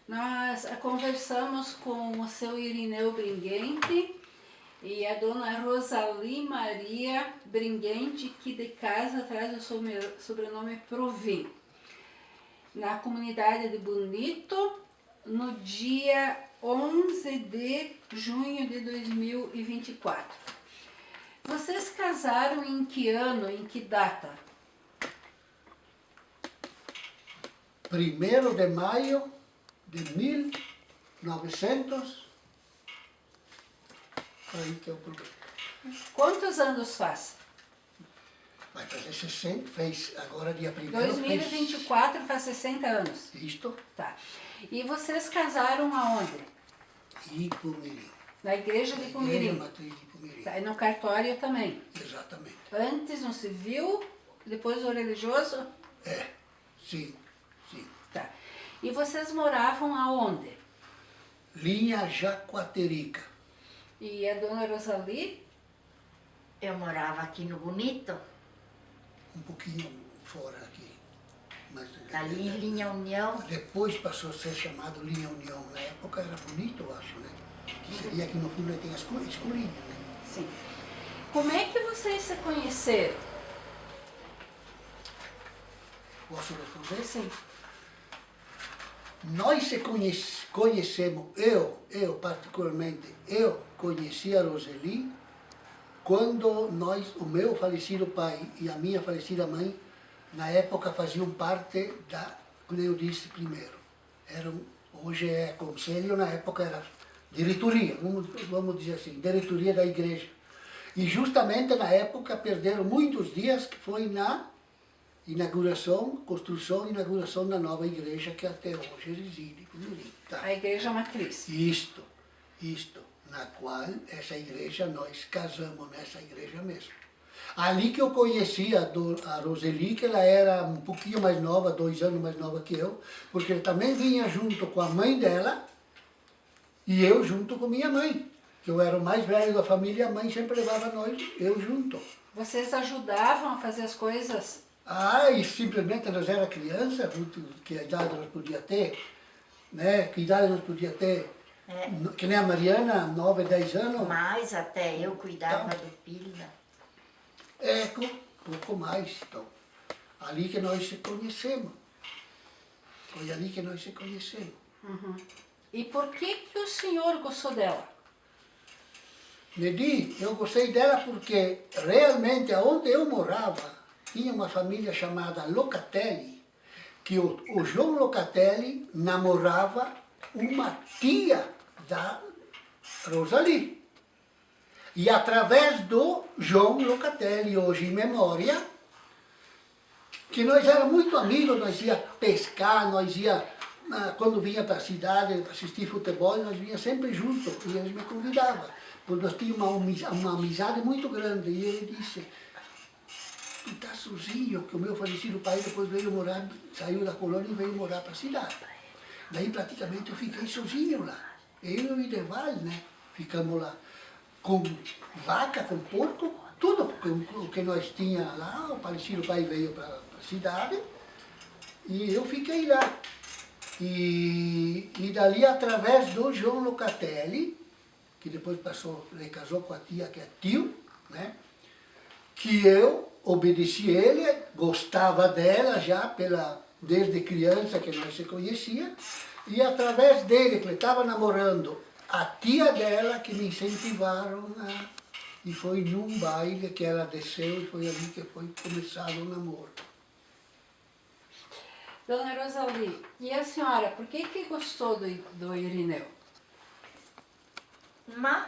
Nós conversamos com o seu Irineu Bringuente e a dona Rosali Maria Bringuente, que de casa traz o sobrenome Provim, na comunidade de Bonito, no dia 11 de junho de 2024. Vocês casaram em que ano, em que data? 1º de maio de 1900. Aí que é o problema. Quantos anos faz? Vai fazer 60, fez agora dia 1º. 2024 faz 60 anos. Isto, Tá. E vocês casaram aonde? Ipumirim. Na igreja de Igreja Pumirim. Matriz de Ipumirim. Tá. E no cartório também. Exatamente. Antes no civil, depois no religioso? É, sim, sim. Tá. E vocês moravam aonde? Linha Jacuaterica. E a dona Rosali? Eu morava aqui no Bonito, Um pouquinho fora aqui. Mas, ali em Linha União. depois passou a ser chamado Linha União. Na época era bonito, eu acho, né? Que seria aqui no fundo tem escurinho, né? Sim. Como é que vocês se conheceram? Posso responder? Sim. Nós se conhecemos, eu particularmente, eu conheci a Roseli quando o meu falecido pai e a minha falecida mãe, na época faziam parte da, como eu disse primeiro, hoje é conselho, na época era diretoria, vamos dizer assim, diretoria da igreja. E justamente na época perderam muitos dias, que foi na construção e inauguração da nova igreja que até hoje reside. Tá? A igreja matriz. Isto, na qual essa igreja, nós casamos nessa igreja mesmo. Ali que eu conheci a Roseli, que ela era um pouquinho mais nova, 2 anos mais nova que eu, porque eu também vinha junto com a mãe dela e eu junto com minha mãe, que eu era o mais velho da família e a mãe sempre levava eu junto. Vocês ajudavam a fazer as coisas? Ah, e simplesmente nós era criança, que idade nós podia ter, né? Que idade nós podia ter? É. Que nem a Mariana, 9, 10 anos. Mas até eu cuidava do Pila. Pouco mais, então. Ali que nós se conhecemos. Foi ali que nós se conhecemos. Uhum. E por que o senhor gostou dela? Nedi, eu gostei dela porque realmente onde eu morava tinha uma família chamada Locatelli, que o João Locatelli namorava uma tia da Rosali. E através do João Locatelli, hoje em memória, que nós éramos muito amigos, nós ia pescar, nós ia, quando vinha para a cidade assistir futebol, nós vinha sempre juntos, e eles me convidavam, porque nós tínhamos uma amizade muito grande, e ele disse: tu tá sozinho, que o meu falecido pai depois veio morar, saiu da colônia e veio morar para a cidade. Daí praticamente eu fiquei sozinho lá, eu e Deval, né, ficamos lá, com vaca, com porco, tudo o que nós tínhamos lá, o falecido pai veio para a cidade, e eu fiquei lá. E dali, através do João Locatelli, que depois ele casou com a tia, que é tio, né, que eu obedeci ele, gostava dela já desde criança que nós se conhecia, e através dele, que ele estava namorando a tia dela, que me incentivaram e foi num baile que ela desceu e foi ali que foi começado o namoro. Dona Rosali, e a senhora, por que gostou do Irineu? Mas,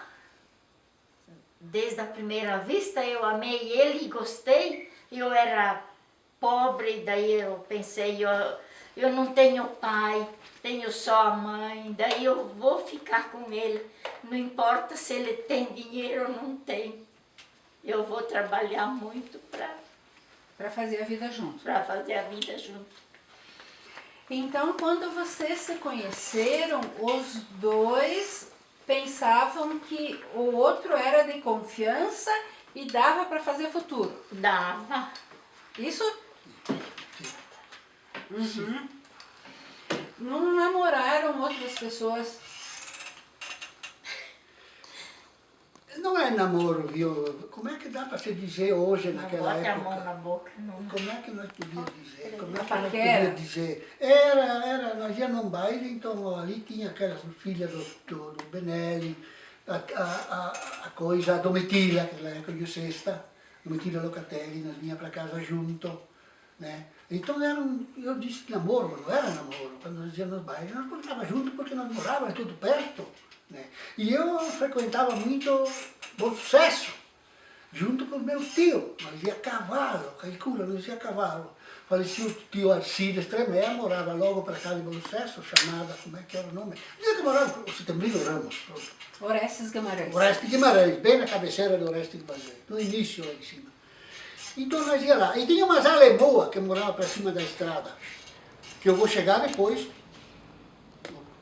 desde a primeira vista, eu amei ele e gostei. Eu era pobre, daí eu pensei, eu não tenho pai, tenho só a mãe, daí eu vou ficar com ele. Não importa se ele tem dinheiro ou não tem. Eu vou trabalhar muito Para fazer a vida junto. para fazer a vida junto. Então, quando vocês se conheceram, os dois pensavam que o outro era de confiança e dava para fazer futuro. Dava. Isso? Uhum. Não namoraram eram outras pessoas? Não é namoro, viu? Como é que dá para se dizer hoje, Não naquela bote a mão época? na boca, não. Como é que nós podíamos dizer? Como é que nós Paquera. podíamos dizer? Nós íamos num baile, então ali tinha aquelas filhas do Benelli, a coisa, a Domitila, que ela é conhecesta, Domitila Locatelli, nós vinha para casa junto, né? Então eu disse namoro, mas não era namoro. Quando nós íamos nos bailes, nós estávamos juntos porque nós morávamos tudo perto, né? E eu frequentava muito Bom Sucesso, junto com meus tios. Nós ia a cavalo, calcula, nós ia a cavalo. Falecido o tio Arcides Tremé, morava logo para cá de Bom Sucesso, chamada, como é que era o nome? Dizia que morava o Setembrino Ramos, pronto. Orestes Guimarães. Oreste Guimarães, bem na cabeceira do Oreste Guimarães, no início lá em cima. Então nós ia lá. E tinha umas alemoas que moravam para cima da estrada, que eu vou chegar depois,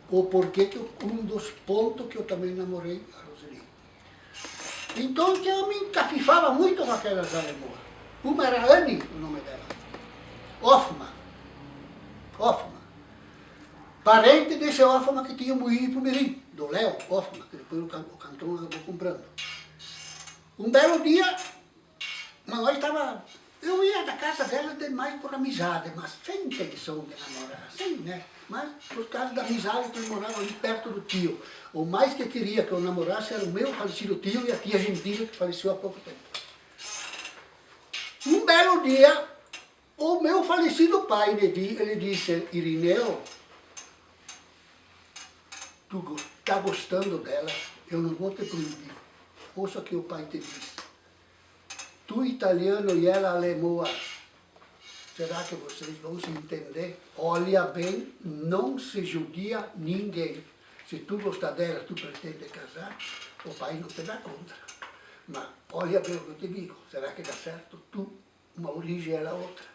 o porquê que um dos pontos que eu também namorei a Roseli. Então eu me encafifava muito com aquelas alemoas. Uma era Anne, o nome dela. Hoffmann. Parente desse Hoffmann que tinha o moinho para o Mirim, do Léo Hoffmann, que depois o cantão acabou comprando. Um belo dia, nós estava, eu ia da casa dela mais por amizade, mas sem intenção de namorar, sem, né? Mas por causa da amizade que eu morava ali perto do tio. O mais que queria que eu namorasse era o meu falecido tio e a tia Gentilha, que faleceu há pouco tempo. Um belo dia, o meu falecido pai, ele disse, Irineu, tu está gostando dela, eu não vou te proibir. Ouça o que o pai te disse. Tu italiano e ela alemoa. Será que vocês vão se entender? Olha bem, não se judia ninguém. Se tu gostar dela, tu pretende casar, o pai não te dá contra. Mas olha bem o que eu te digo. Será que dá certo? Tu, uma origem, ela outra.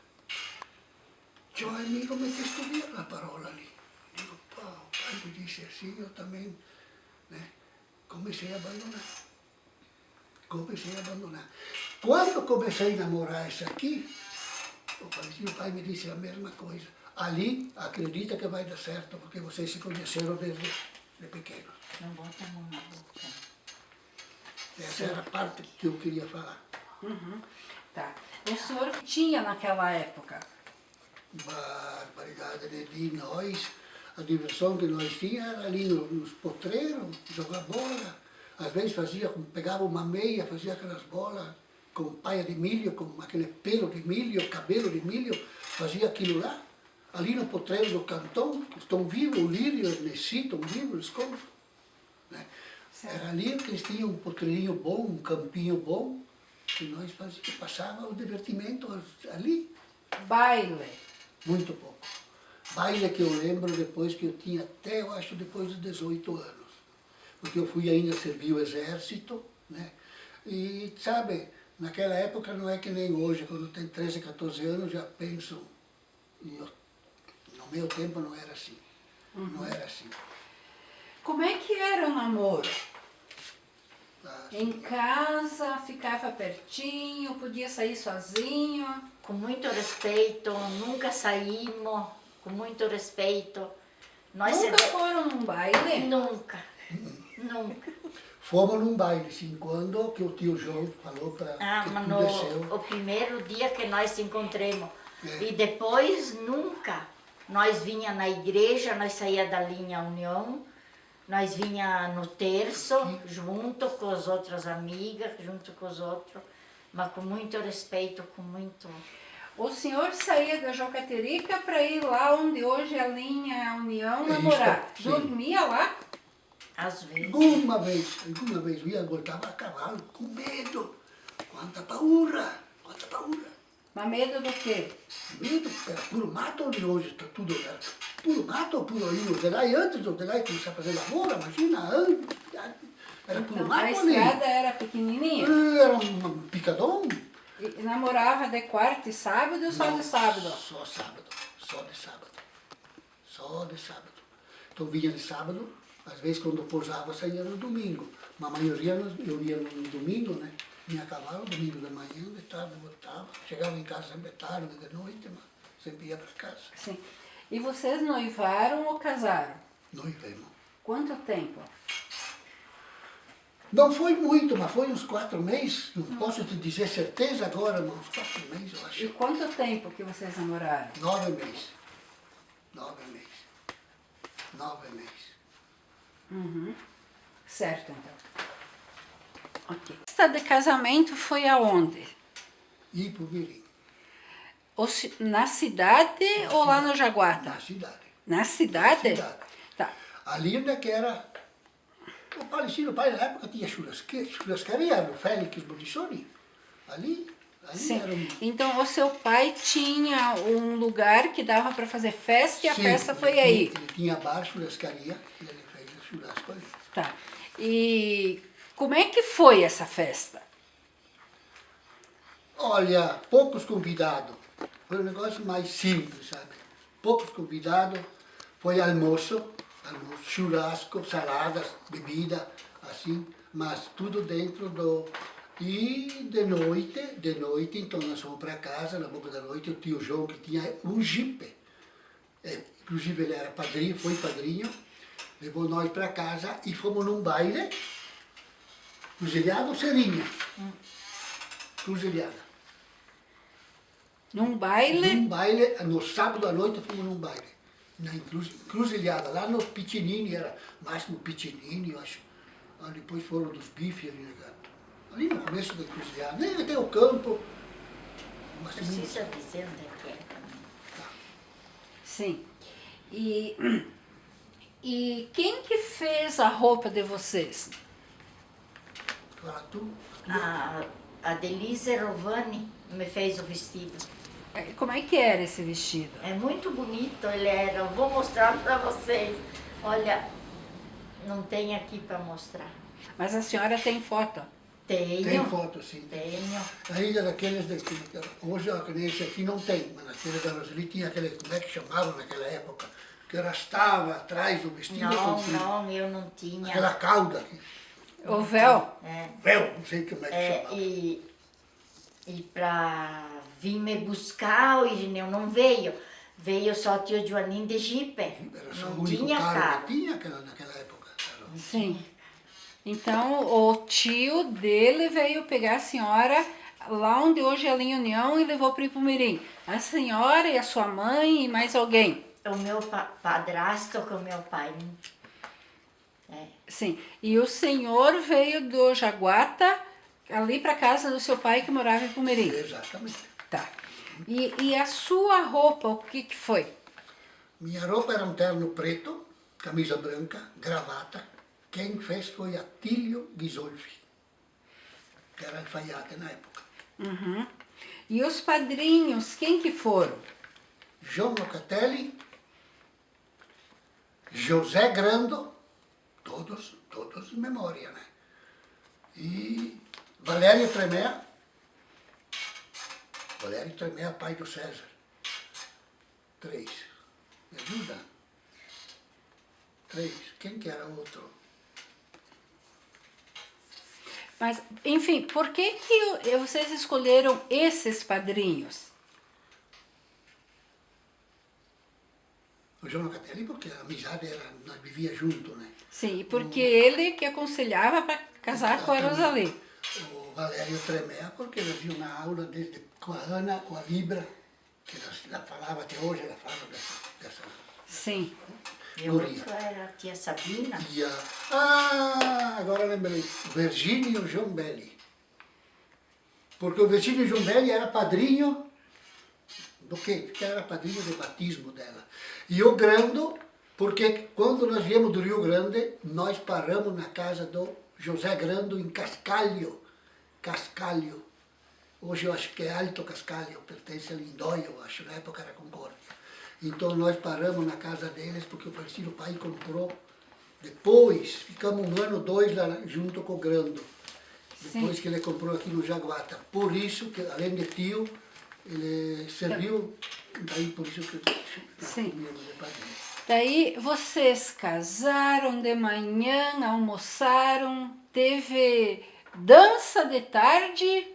Tio amigo me estudou a parola ali. Digo, pá, o pai me disse assim, eu também, né, comecei a abandonar. Quando comecei a namorar essa aqui, o pai me disse a mesma coisa. Ali, acredita que vai dar certo, porque vocês se conheceram desde de pequenos. Não bota a mão na boca. Essa era a parte que eu queria falar. Uhum. Tá. O senhor tinha naquela época? Barbaridade de nós, a diversão que nós tínhamos era ali nos potreiros, jogar bola. Às vezes pegava uma meia, fazia aquelas bolas com paia de milho, com aquele pelo de milho, cabelo de milho, fazia aquilo lá. Ali no potreiro do cantão, estão vivos, o Lírio, o Ernessi, estão vivos, eles compram. Né? Era ali que eles tinham um potreirinho bom, um campinho bom, que nós passava o divertimento ali. Baile. Muito pouco. Baile que eu lembro depois que eu tinha até, eu acho, depois dos 18 anos. Porque eu fui ainda servir o exército, né? E, sabe, naquela época não é que nem hoje, quando tem 13, 14 anos, já pensam. No meu tempo não era assim. Não era assim. Como é que era o namoro? Assim, Em casa, ficava pertinho, podia sair sozinho? Com muito respeito, nunca saímos, com muito respeito. Nós Nunca foram num baile? Nunca. fomos num baile, assim, quando que o tio João falou para que mas tu desceu. o primeiro dia que nós se encontramos. É. E depois, nunca. Nós vinha na igreja, nós saía da linha União, nós vinha no terço, junto com as outras amigas, junto com os outros, mas com muito respeito, com muito... O senhor saía da Jocaterica para ir lá onde hoje é a linha União Isso, namorar. sim. Dormia lá? Às vezes. Alguma vez eu ia, voltava a cavalo, com medo. Quanta paura. Mas medo do quê? Medo, era puro mato onde hoje está tudo. Era puro mato ou puro ali? O Delay antes do Delay começar a fazer lavoura, imagina, antes. Era puro Então, mato a ali. estrada era pequenininha? Era um picadão. E namorava de quarta e sábado ou só de sábado? Só sábado, só de sábado. Então vinha de sábado, às vezes quando pousava saía no domingo, mas a maioria eu ia no domingo, né? Vinha a cavalo, domingo de manhã, de tarde voltava, chegava em casa sempre tarde, de noite, mas sempre ia para casa. Sim. E vocês noivaram ou casaram? noivemos. Quanto tempo? Não foi muito, mas foi uns 4 meses. Não posso te dizer certeza agora, mas uns 4 meses, eu E acho. quanto tempo que vocês namoraram? 9 meses. 9 meses. 9 meses. Uhum. Certo, então. Ok. A festa de casamento foi aonde? E por Mirim. Na cidade ou lá no Jaguata? Na cidade. Na cidade? Na cidade. Tá. Ali onde é que era... O falecido pai na época tinha churrascaria, no Félix Bodissoni. Ali Sim. era um... Então o seu pai tinha um lugar que dava para fazer festa e a Sim, festa foi ele aí. Ele tinha bar, churrascaria, e ele fez o churrasco ali. Tá. E como é que foi essa festa? Olha, poucos convidados. Foi um negócio mais simples, sabe? Poucos convidados. Foi almoço, churrasco, saladas, bebida, assim, mas tudo dentro do... E de noite, então nós fomos para casa, na boca da noite, o tio João que tinha um jipe. Inclusive ele era padrinho, foi padrinho, levou nós para casa e fomos num baile, cruzilhada ou serinha? Cruzilhada. Num baile? Num baile, no sábado à noite fomos num baile, na cruzilhada, lá no Pitinini, era Máximo Pitinini, eu acho. Depois foram dos bifes ali, né, cara? Ali no começo da cruzilhada, nem até o campo. Mas Precisa dizer onde é que é. Sim. E quem que fez a roupa de vocês? Fala tu. A Delise Rovani me fez o vestido. Como é que era esse vestido? É muito bonito, ele era. Eu vou mostrar para vocês. Olha, não tem aqui para mostrar. Mas a senhora tem foto? Tenho. Tem foto, sim. Tenho. Ainda daqueles, hoje esse aqui não tem, mas naquele da Roseli tinha aquele, como é que chamavam naquela época? Que arrastava atrás do vestido. Não, eu não tinha. Aquela cauda aqui. O véu? Véu, não sei como é que chamava. E para vir me buscar, o Irineu não veio. Veio só o tio Joanim de jipe. Era só o Não único tinha carro carro. que tinha naquela época. Sim. Então o tio dele veio pegar a senhora lá onde hoje é a Linha União e levou para Ipumirim. A senhora e a sua mãe e mais alguém? O meu padrasto com o meu pai. Sim. E o senhor veio do Jaguata ali para casa do seu pai que morava em Ipumirim? Exatamente. Tá. E a sua roupa, o que foi? Minha roupa era um terno preto, camisa branca, gravata. Quem fez foi Atílio Ghisolfi, que era alfaiate na época. Uhum. E os padrinhos, quem que foram? João Locatelli, José Grando, todos de memória, né? E Valério Tremé, pai do César. 3. Me ajuda? 3. Quem que era o outro? Mas, enfim, por que vocês escolheram esses padrinhos? O João Locatelli, porque a amizade era, nós vivíamos juntos, né? Sim, porque ele que aconselhava para casar com a Rosali. O Valério Tremé, porque nós vimos na aula com a Ana, com a Libra, que ela falava até hoje, ela fala dessa Sim. E o outro era a tia Sabina. Agora lembrei. Virgínio Jombelli. Porque o Virgínio Jombelli era padrinho do quê? Porque era padrinho de batismo dela. E o Grando, porque quando nós viemos do Rio Grande, nós paramos na casa do José Grando em Cascalho. Cascalho. Hoje eu acho que é Alto Cascalho, pertence a Lindóia, eu acho, na época era Concórdia. Então nós paramos na casa deles porque o falecido pai comprou. Depois, ficamos 1 ano, 2 lá junto com o Grando. Depois que ele comprou aqui no Jaguata. Por isso, que além de tio, ele serviu, daí por isso que Sim. de padrinho. Daí vocês casaram de manhã, almoçaram, teve dança de tarde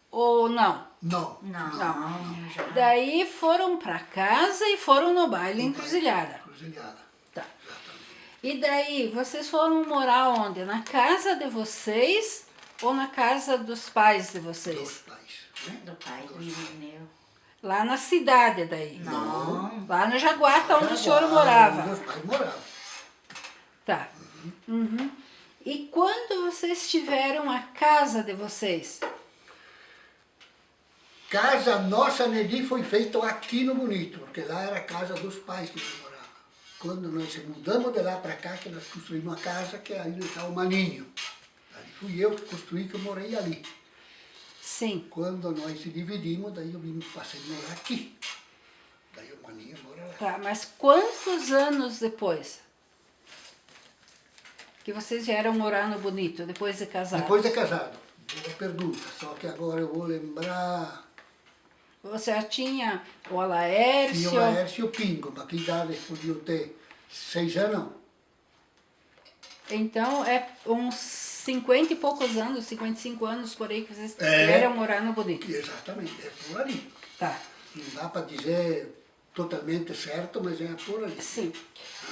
ou não? Não. Não. Daí foram para casa e foram no baile encruzilhada. Cruzilhada. Tá. Exatamente. E daí, vocês foram morar onde? Na casa de vocês ou na casa dos pais de Dos vocês? pais. Né? Do pai do Irineu. Lá na cidade daí? Não. Lá no Jaguata, onde o senhor Onde morava? os pais moravam. Tá. Uhum. E quando vocês tiveram a casa de vocês? Casa nossa, Nedi, foi feita aqui no Bonito, porque lá era a casa dos pais que nós morávamos. Quando nós se mudamos de lá para cá, que nós construímos uma casa, que ali está o Maninho. Ali fui eu que construí, que eu morei ali. Sim. Quando nós se dividimos, daí eu passei a morar aqui. Daí o Maninho mora lá. Tá, mas quantos anos depois que vocês vieram morar no Bonito, depois de casados? Depois de casado. Boa pergunta, só que agora eu vou lembrar... Você já tinha o Alaércio? Tinha o Laércio e o Pingo, mas que idade podiam ter? 6 anos? Então é uns 50 e poucos anos, 55 anos por aí que vocês É. vieram morar no Bonito. Exatamente, é por ali. Tá, Não dá para dizer totalmente certo, mas é por ali. sim.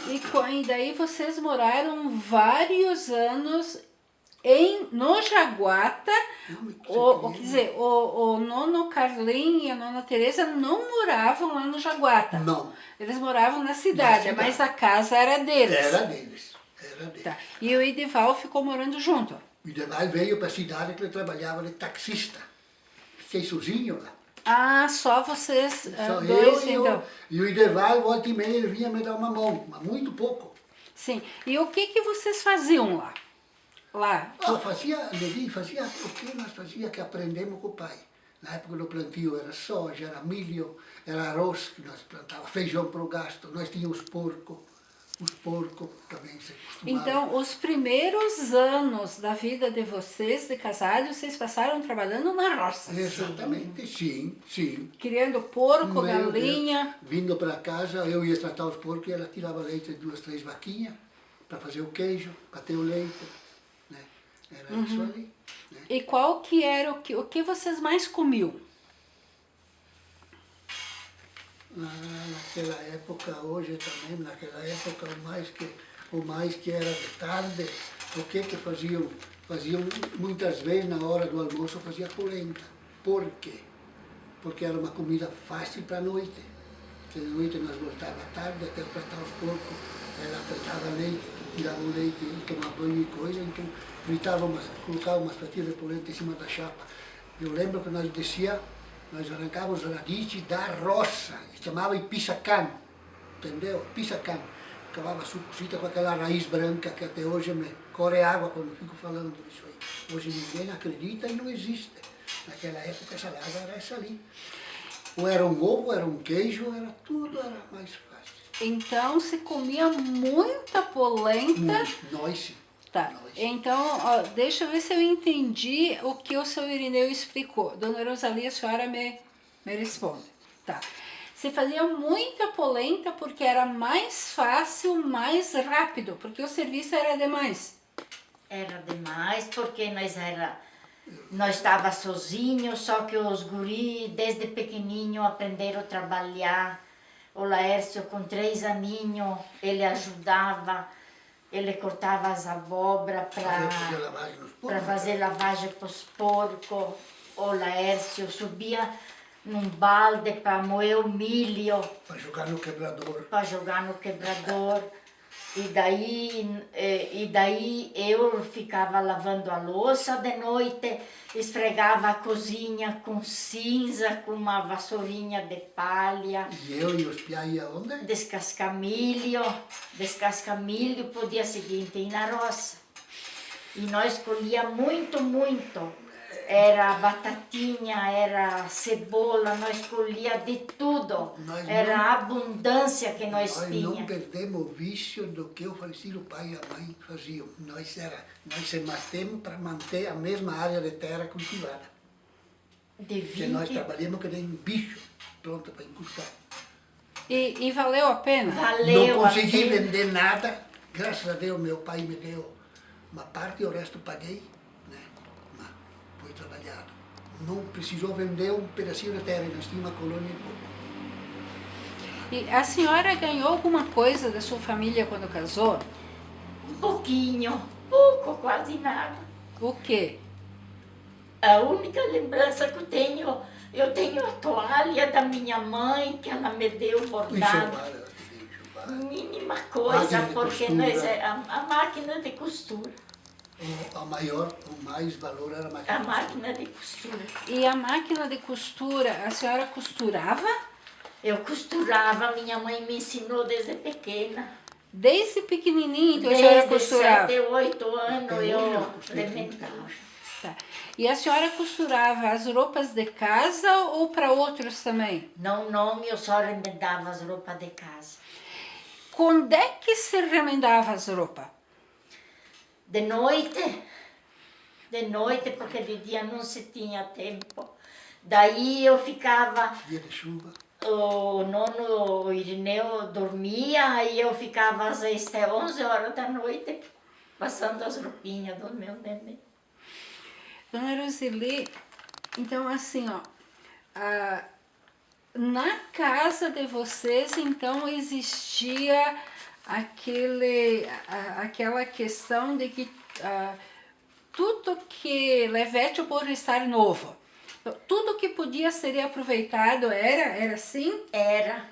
E daí vocês moraram vários anos no Jaguata. Quer dizer, o nono Carlinho e a nona Teresa não moravam lá no Jaguata. Não, Eles moravam na cidade, cidade. mas a casa era deles. era deles. Era deles. Tá. E o Edival ficou morando junto. O Ideval veio para a cidade que ele trabalhava de taxista. Fiquei sozinho lá. Ah, só vocês Só dois, eu então. e o Ideval, volta e meia, ele vinha me dar uma mão, mas muito pouco. Sim. E o que vocês faziam lá? Lá? Levi, fazia o que nós fazíamos que aprendemos com o pai. Na época do plantio era soja, era milho, era arroz que nós plantávamos, feijão para o gasto, nós tínhamos os porcos também se acostumavam. Então, os primeiros anos da vida de vocês, de casados, vocês passaram trabalhando na roça. Exatamente, sim. Criando porco, Meu galinha. Deus. Vindo para casa, eu ia tratar os porcos e ela tirava leite de 2, 3 vaquinhas para fazer o queijo, para ter o leite. Né? Era isso ali. Né? E qual que era o que vocês mais comiam? Naquela época, hoje também, naquela época, o mais que era de tarde, o que faziam? Faziam muitas vezes na hora do almoço, fazia polenta. Por quê? Porque era uma comida fácil para a noite. Porque de noite nós voltávamos à tarde até tratar os porcos, ela apertava leite, tirava o leite e tomava banho e coisa, então colocava umas fatias de polenta em cima da chapa. Eu lembro que nós nós arrancávamos radices da roça, chamava Ipisacã, entendeu? Ipisacã. Acabava sucocita com aquela raiz branca que até hoje me corre água quando fico falando disso aí. Hoje ninguém acredita e não existe. Naquela época a salada era essa ali. Ou era um ovo, era um queijo, era tudo, era mais fácil. Então, se comia muita polenta. Nós sim. Tá, Nós. então, ó, deixa eu ver se eu entendi o que o seu Irineu explicou. Dona Rosalia, a senhora me responde. Tá. Você fazia muita polenta porque era mais fácil, mais rápido, porque o serviço era demais. Era demais, porque nós estava sozinhos, só que os guri, desde pequenininho, aprenderam a trabalhar. O Laércio, com 3 aninhos, ele ajudava. Ele cortava as abóboras para fazer lavagem para os porcos. O Laércio subia num balde para moer o milho. Para jogar no quebrador. Para jogar no quebrador. E daí eu ficava lavando a louça de noite, esfregava a cozinha com cinza, com uma vassourinha de palha. E eu e os piá ia onde? Descascar milho, pro dia seguinte ir na roça. E nós colhia muito. Era batatinha, era cebola, nós colhia de tudo. Era a abundância que nós tínhamos. Nós não perdemos o vício do que o falecido pai e a mãe faziam. Nós se matemos para manter a mesma área de terra cultivada. Porque nós trabalhamos que nem bicho, pronto para encurtar. E valeu a pena? Valeu. Não consegui vender nada. Graças a Deus, meu pai me deu uma parte e o resto paguei. Né? Mas foi trabalhado. Não precisou vender um pedacinho de terra, nós tínhamos uma colônia e pouco. E a senhora ganhou alguma coisa da sua família quando casou? Um pouquinho, pouco, quase nada. O quê? A única lembrança que eu tenho a toalha da minha mãe, que ela me deu O bordada. enxoval, ela te deu enxoval. Mínima coisa, Máquina de porque costura. nós a máquina de costura. O mais valor era a máquina. A máquina de costura. E a máquina de costura, a senhora costurava? Eu costurava, minha mãe me ensinou desde pequena. Desde pequenininho, então a senhora Desde costurava? 7, 8 anos Até hoje eu eu costurei até experimentava. hoje. Tá. E a senhora costurava as roupas de casa ou para outros também? Não, eu só remendava as roupas de casa. Quando é que se remendava as roupas? De noite, porque de dia não se tinha tempo. Daí eu ficava, Dia de chuva. o Irineu dormia e eu ficava às 11 horas da noite passando as roupinhas do meu neném. Dona Roseli, então assim, ó, na casa de vocês, então, existia aquela questão de que tudo que levete por estar novo, tudo que podia ser aproveitado era assim? Era.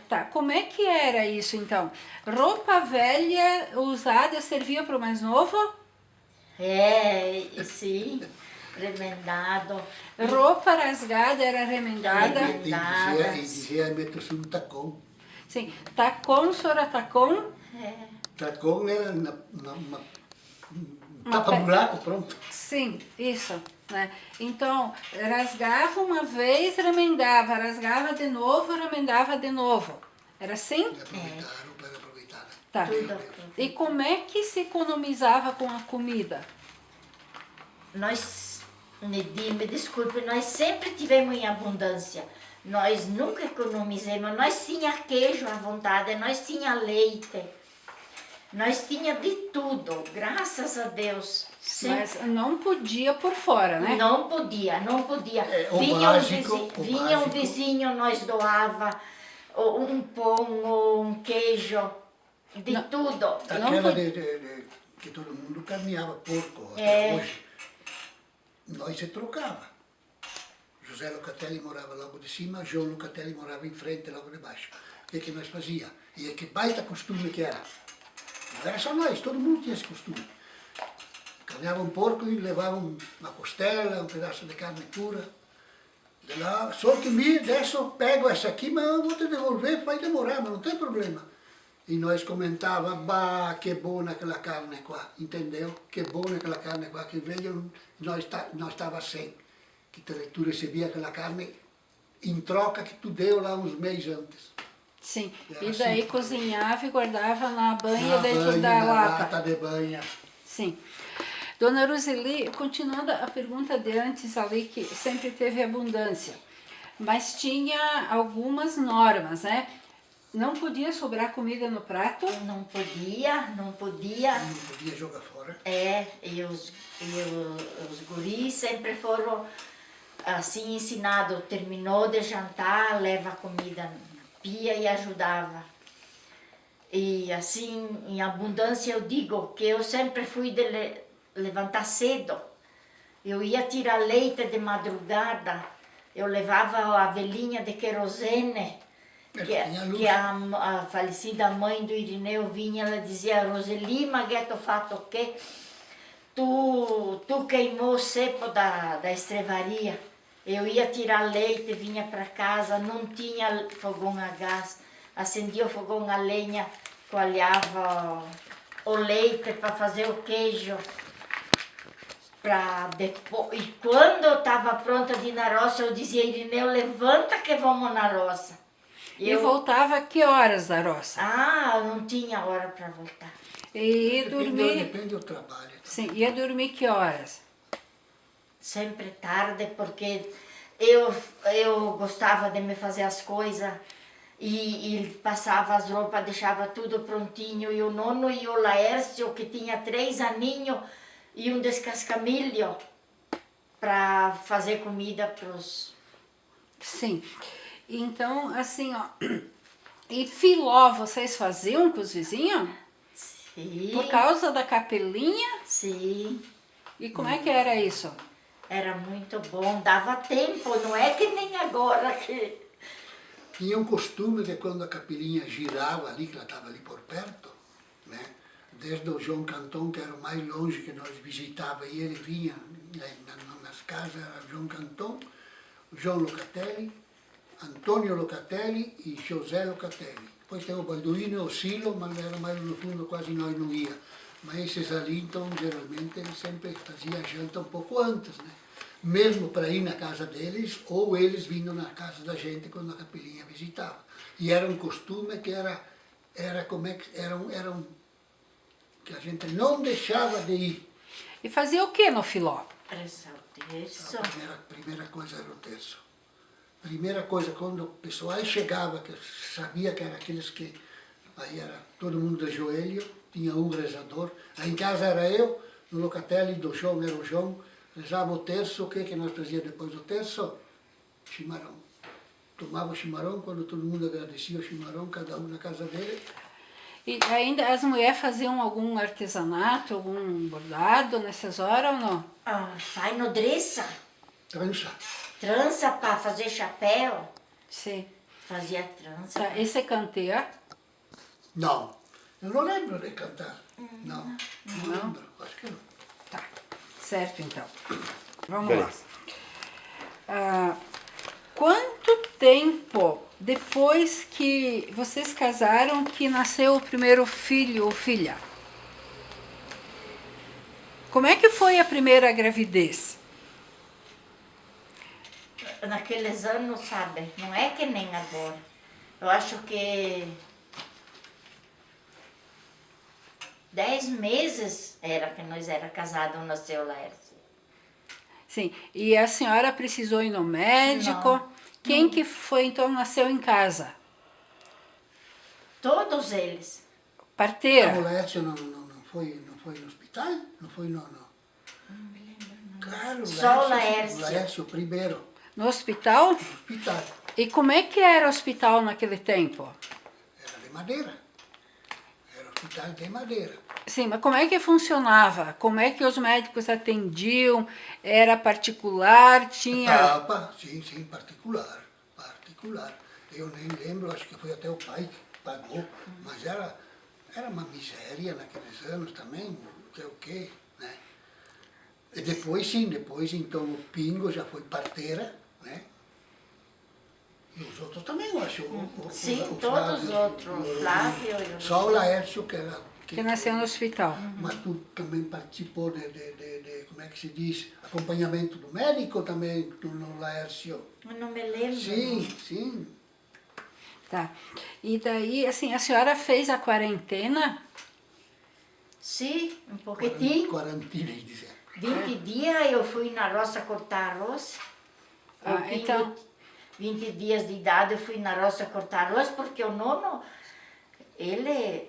Tá, como é que era isso então? Roupa velha usada servia para o mais novo? Sim, remendado. Roupa rasgada era remendada? Remendada. E dizia a meto um tacão. Sim, tacão, senhora tacão? Tacão era tapa-buraco, pronto. Sim, isso, né? Então, rasgava uma vez, remendava, rasgava de novo, remendava de novo. Era assim? E aproveitar, a roupa era aproveitada. Tá. Tudo. E como é que se economizava com a comida? Nós, me desculpe, nós sempre tivemos em abundância. Nós nunca economizamos. Nós tinha queijo à vontade, nós tinha leite. Nós tinha de tudo, graças a Deus. Mas não podia por fora, né? Não podia. o básico, Vinha um básico. vizinho, nós doava um pão, um queijo, de tudo. Aquela que todo mundo carneava porco até hoje. Nós se trocava. José Locatelli morava logo de cima, João Locatelli morava em frente, logo de baixo. O que nós fazia? E que baita costume que era. Não era só nós, todo mundo tinha esse costume. Carneava um porco e levava uma costela, um pedaço de carne pura. De lá, só que me dessa eu pego essa aqui, mas eu vou te devolver, vai demorar, mas não tem problema. E nós comentava, bah, que boa aquela carne qua, entendeu? Que boa aquela carne qua, que veio, nós estava sem. Que tu recebia aquela carne em troca que tu deu lá uns meses antes. Sim. Era E daí assim. cozinhava e guardava na banha Na dentro banha, da na lata. lata de banha. Sim. Dona Roseli, continuando a pergunta de antes ali, que sempre teve abundância, mas tinha algumas normas, né? Não podia sobrar comida no prato. Não podia. Não podia jogar fora. E os guris sempre foram assim ensinados. Terminou de jantar, leva a comida na pia e ajudava. E assim, em abundância eu digo que eu sempre fui de levantar cedo. Eu ia tirar leite de madrugada, eu levava a velhinha de querosene, que a falecida mãe do Irineu vinha, ela dizia, Roseli, Maghetto fatto o quê? Tu queimou o cepo da estrevaria. Eu ia tirar leite, vinha para casa, não tinha fogão a gás, acendia o fogão a lenha, coalhava o leite para fazer o queijo. E quando eu estava pronta de ir na roça, eu dizia, Irineu, levanta que vamos na roça. E voltava a que horas da roça? Não tinha hora para voltar. E ia dormir... Depende do trabalho. Sim, ia dormir que horas? Sempre tarde, porque eu gostava de me fazer as coisas e passava as roupas, deixava tudo prontinho. E o nono e o Laércio, que tinha 3 aninhos, e um descascamilho para fazer comida para os... Sim. Então, assim, ó... E filó, vocês faziam com os vizinhos? Sim. Por causa da capelinha? Sim. E como é que era isso? Era muito bom, dava tempo, não é que nem agora que... Tinha um costume que quando a capelinha girava ali, que ela estava ali por perto, né? Desde o João Cantón, que era o mais longe que nós visitava, e ele vinha nas casas, era João Cantón, João Locatelli, Antônio Locatelli e José Locatelli. Depois tem o Balduino e o Silo, mas era mais no fundo, quase nós não ia. Mas esses ali, então, geralmente, eles sempre faziam a janta um pouco antes, né? Mesmo para ir na casa deles, ou eles vindo na casa da gente quando a capelinha visitava. E era um costume que era como é que, que a gente não deixava de ir. E fazia o que no Filó? Rezar o terço. A primeira coisa era o terço. Primeira coisa, quando o pessoal chegava, que sabia que era aqueles que, aí era todo mundo de joelho, tinha um rezador. Aí em casa era eu, no Locatelli do João era o João, rezava o terço. O que nós fazíamos depois do terço? Chimarrão. Tomava o chimarrão, quando todo mundo agradecia o chimarrão, cada um na casa dele. E ainda as mulheres faziam algum artesanato, algum bordado nessas horas ou não? Ah, faz nodriça, Trança. trança para fazer chapéu. Sim. Fazia trança. Tá. E você canteia? Não, eu não lembro de cantar. Não lembro, acho que não. Tá. Certo, então. Vamos Beleza. lá. Quanto tempo depois que vocês casaram que nasceu o primeiro filho ou filha? Como é que foi a primeira gravidez? Naqueles anos, sabe, não é que nem agora. Eu acho que 10 meses era que nós era casados, nasceu Laércio. Sim. E a senhora precisou ir no médico? Não. Quem que foi, então, nasceu em casa? Todos eles. Parteira? O Laércio não foi no hospital? Não foi no... Não me lembro. Claro, Só o O Laércio. Laércio primeiro, No hospital? no hospital. E como é que era o hospital naquele tempo? Era de madeira. Era hospital de madeira. Sim, mas como é que funcionava? Como é que os médicos atendiam? Era particular? Tinha... Sim, particular. Eu nem lembro, acho que foi até o pai que pagou, mas era uma miséria naqueles anos também, o quê, né? E depois então o Pingo já foi parteira, né? E os outros também, eu acho. Sim, o todos os outros. Flávio e o... Só o Laércio que era... Que nasceu no hospital. Mas tu também participou de, como é que se diz, acompanhamento do médico também, no Laércio? Eu não me lembro. Sim. Tá. E daí, assim, a senhora fez a quarentena? Sim, um pouquinho. Quarantina, dizer. 20 dias eu fui na roça cortar arroz. Eu Ah, tinha então- 20 dias de idade eu fui na roça cortar arroz, porque o nono, ele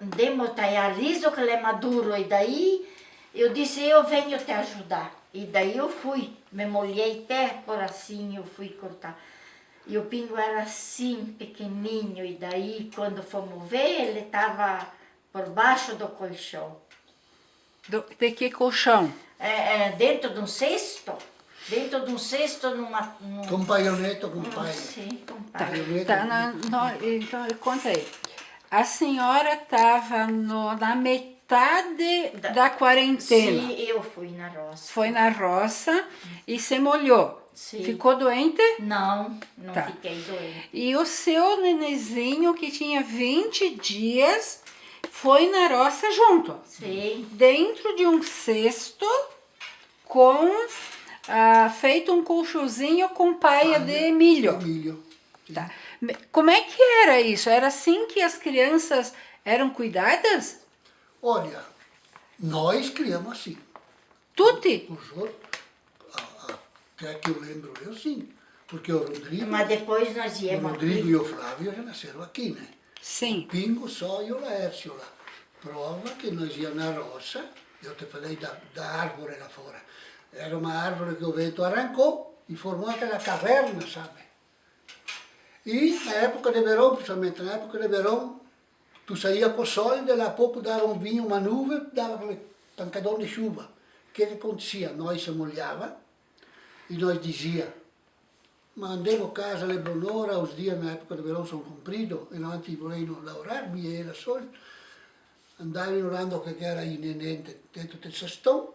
desmontaiar riso que ele é maduro. E daí eu disse, eu venho te ajudar. E daí eu fui, me molhei até por assim, eu fui cortar. E o Pingo era assim, pequenininho, e daí quando fomos ver, ele estava por baixo do colchão. De que colchão? Dentro de um cesto, Com paioneta, com pai. Sim, com Tá, pai. então conta aí. A senhora estava na metade da quarentena. Sim, eu fui na roça. Foi na roça e se molhou. Sim. Ficou doente? Não Tá. fiquei doente. E o seu nenezinho, que tinha 20 dias, foi na roça junto. Sim, Dentro de um cesto com feito um colchãozinho com paia de milho. Milho. Tá. Como é que era isso? Era assim que as crianças eram cuidadas? Olha, nós criamos assim. Tutti? Os outros, até que eu lembro eu sim. Porque o Rodrigo, mas depois nós íamos e o Flávio já nasceram aqui, né? Sim. Pingo só e o Laércio lá. Prova que nós íamos na roça, eu te falei da árvore lá fora. Era uma árvore que o vento arrancou e formou aquela caverna, sabe? E na época de verão, principalmente na época de verão, tu saía com o sol, e daí a pouco vinha uma nuvem, dava aquele pancadão de chuva. O que acontecia? Nós se molhava e nós dizia, mandemos casa le bonora, os dias na época do verão são compridos, e não antes volendo lavorare, mi era sol, andavano orando o que era inenente dentro del cestão,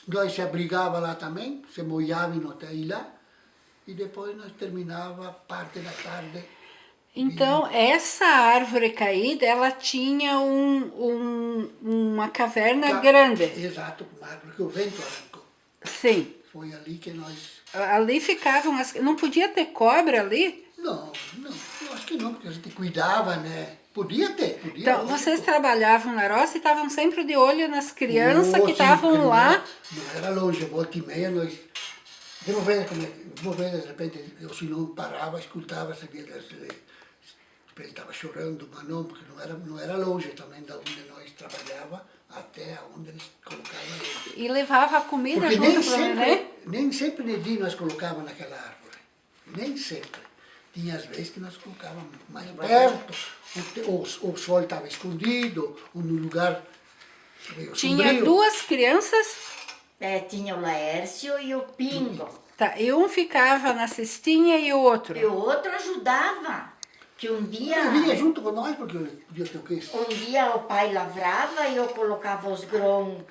nós se abrigava lá também, se molhávamos até ir lá, e depois nós terminava parte da tarde. Então, essa árvore caída, ela tinha uma caverna grande. Exato, uma árvore que o vento arrancou. Sim. Foi ali que nós... Ali ficavam as... Não podia ter cobra ali? Não, eu acho que não, porque a gente cuidava, né? Podia ter, podia. Então, vocês trabalhavam na roça e estavam sempre de olho nas crianças que sim, estavam lá. Não era longe, volta e meia nós... Vamos ver, de repente, eu se não parava, escutava, sabia que ele estava chorando, mas não, porque não era longe também da onde nós trabalhávamos até onde eles colocavam ele. E levava a comida porque junto para o neném? nem sempre de dia nós colocávamos naquela árvore, nem sempre. Tinha às vezes que nós colocávamos mais perto, o sol estava escondido, ou no lugar meio Tinha sombrio. duas crianças? Tinha o Laércio e o Pingo. Tá, e um ficava na cestinha e o outro? E o outro ajudava. Que um dia... Ele vinha junto com nós, porque ele podia ter o quê? Um dia o pai lavrava e eu colocava os grãos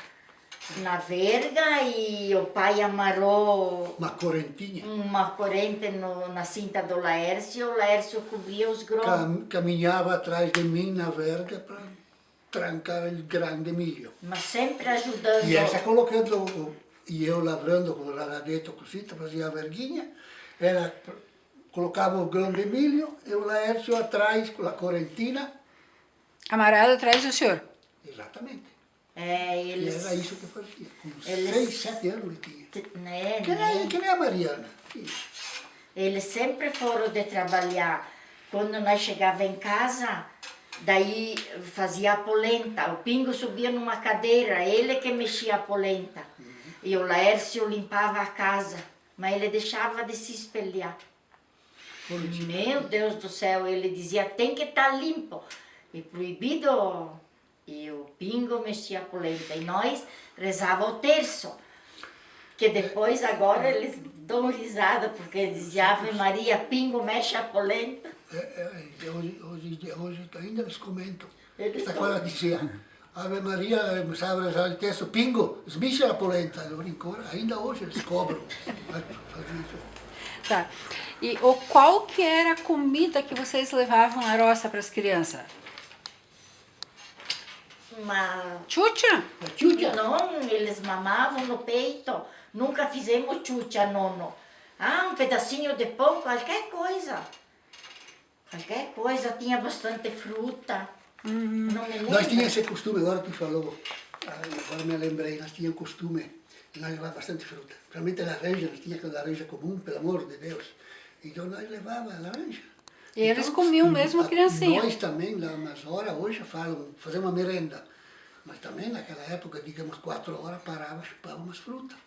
na verga e o pai amarrou Uma correntinha. uma corrente na cinta do Laércio e o Laércio cobria os grãos. Caminhava atrás de mim na verga para trancar o grande milho. Mas sempre ajudando. E essa colocando, e eu lavrando com o radadeto così, fazia a verguinha, ela colocava o grão de milho e o Laércio atrás com a correntina. Amarrado atrás do senhor? Exatamente. E eles... E era isso que fazia. Com eles- 6, 7 anos ele tinha. Né, Que nem a Mariana. Sim. Eles sempre foram de trabalhar. Quando nós chegava em casa, daí fazia a polenta. O Pingo subia numa cadeira, ele que mexia a polenta. E o Laércio limpava a casa, mas ele deixava de se espelhar. Meu Deus do céu, ele dizia, tem que estar limpo. E proibido. E o Pingo mexia a polenta. E nós rezava o terço. Que depois, agora, eles dão risada, porque dizia, Ave Maria, Pingo mexe a polenta. Hoje ainda eles comentam. Eles Esta estão- coisa dizia, Ave Maria, sabe rezar o texto, Pingo, smiscia a polenta. Eu brinco, ainda hoje eles cobram. Fazem isso. Tá. E qual que era a comida que vocês levavam na roça para as crianças? Uma... Chucha? A tchucha, Não, eles mamavam no peito. Nunca fizemos chucha, nono. Um pedacinho de pão, qualquer coisa. Qualquer coisa, tinha bastante fruta. Não me lembro. nós tínhamos esse costume, agora tu falou, agora me lembrei, nós tínhamos costume de nós levar bastante fruta. Principalmente laranja, nós tínhamos aquela laranja comum, pelo amor de Deus. Então nós levávamos a laranja. E eles comiam mesmo a criancinha. Nós também, lá umas horas, hoje falam, fazer uma merenda. Mas também naquela época, digamos, 4 horas, parava, chupava umas frutas.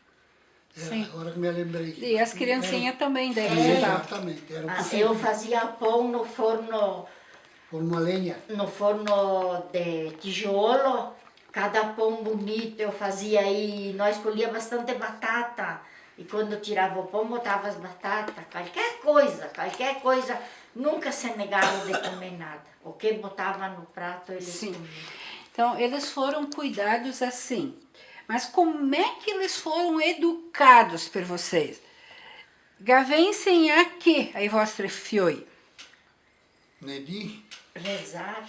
Sim. Agora que me lembrei. E as criancinhas também devem levar. Exatamente. Era um Eu fazia pão no forno uma lenha. de tijolo, cada pão bonito eu fazia aí, nós colhia bastante batata. E quando tirava o pão, botava as batatas, qualquer coisa, nunca se negaram de comer nada. O que botava no prato, eles Sim. comiam. Então, eles foram cuidados assim. Mas como é que eles foram educados por vocês? Gavem ensinar que ai vostri fioi? Ne di, Rezar.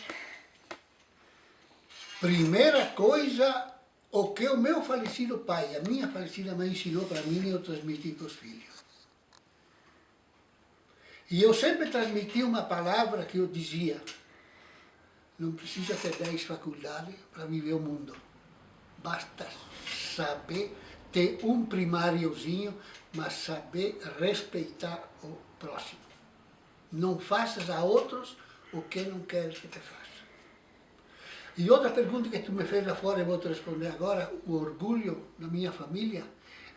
primeira coisa, o que o meu falecido pai, a minha falecida mãe ensinou para mim e eu transmiti para os filhos. E eu sempre transmiti uma palavra que eu dizia, não precisa ter 10 faculdades para viver o mundo. Basta saber ter um primáriozinho, mas saber respeitar o próximo. Não faças a outros o que não queres que te faça. E outra pergunta que tu me fez lá fora, eu vou te responder agora, o orgulho da minha família